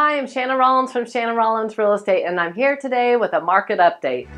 Hi, I'm Shannon Rollins from Shannon Rollins Real Estate, and I'm here today with a market update.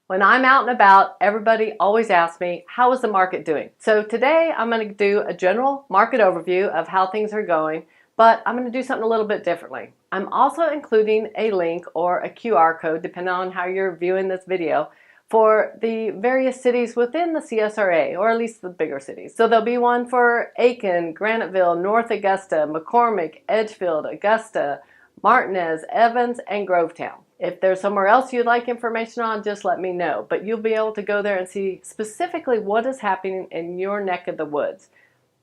When I'm out and about, everybody always asks me, how is the market doing? So today I'm going to do a general market overview of how things are going, but I'm going to do something a little bit differently. I'm also including a link or a QR code, depending on how you're viewing this video, for the various cities within the CSRA, or at least the bigger cities. So there'll be one for Aiken, Graniteville, North Augusta, McCormick, Edfield, Augusta, Martinez, Evans, and Grovetown. If there's somewhere else you'd like information on, just let me know. But you'll be able to go there and see specifically what is happening in your neck of the woods.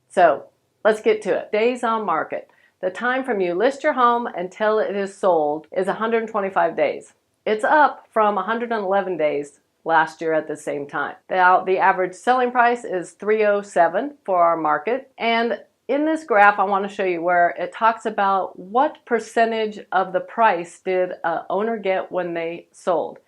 So let's get to it. Days on market. The time from you list your home until it is sold is 125 days. It's up from 111 days last year at the same time. Now, the average selling price is $307 for our market. And in this graph, I want to show you where it talks about what percentage of the price did an owner get when they sold.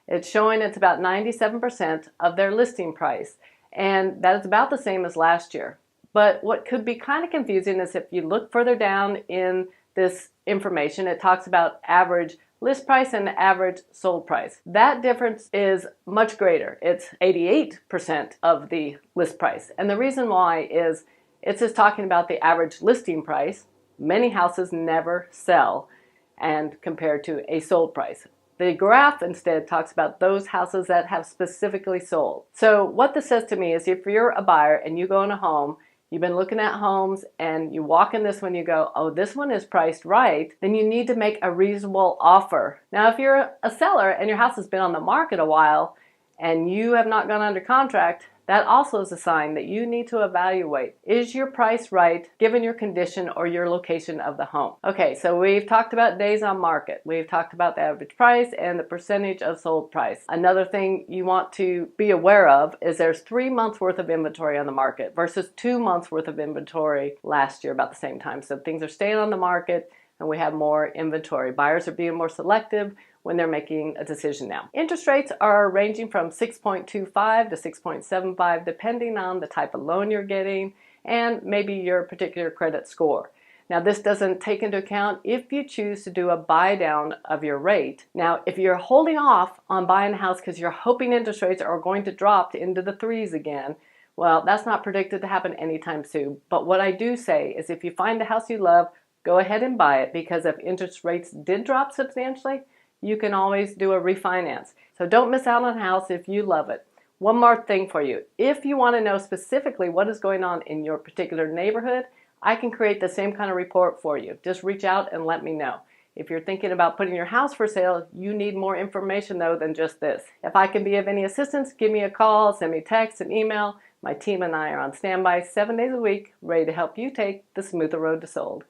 It's showing it's about 97% of their listing price, and that is about the same as last year. But what could be kind of confusing is if you look further down in this information, it talks about average list price and average sold price. That difference is much greater. It's 88% of the list price. And the reason why is it's just talking about the average listing price. Many houses never sell and compared to a sold price. The graph instead talks about those houses that have specifically sold. So what this says to me is if you're a buyer and you go in a home, you've been looking at homes and you walk in this one, you go, oh, this one is priced right, then you need to make a reasonable offer. Now, if you're a seller and your house has been on the market a while and you have not gone under contract, that also is a sign that you need to evaluate. Is your price right given your condition or your location of the home? Okay, so we've talked about days on market. We've talked about the average price and the percentage of sold price. Another thing you want to be aware of is there's 3 months worth of inventory on the market versus 2 months worth of inventory last year about the same time. So things are staying on the market and we have more inventory. Buyers are being more selective when they're making a decision now. Interest rates are ranging from 6.25 to 6.75 depending on the type of loan you're getting and maybe your particular credit score. Now, this doesn't take into account if you choose to do a buy down of your rate. Now, if you're holding off on buying a house because you're hoping interest rates are going to drop into the threes again, well, that's not predicted to happen anytime soon. But what I do say is if you find a house you love, go ahead and buy it, because if interest rates did drop substantially, you can always do a refinance. So don't miss out on a house if you love it. One more thing for you. If you want to know specifically what is going on in your particular neighborhood, I can create the same kind of report for you. Just reach out and let me know. If you're thinking about putting your house for sale, you need more information though than just this. If I can be of any assistance, give me a call, send me text, an email. My team and I are on standby 7 days a week, ready to help you take the smoother road to sold.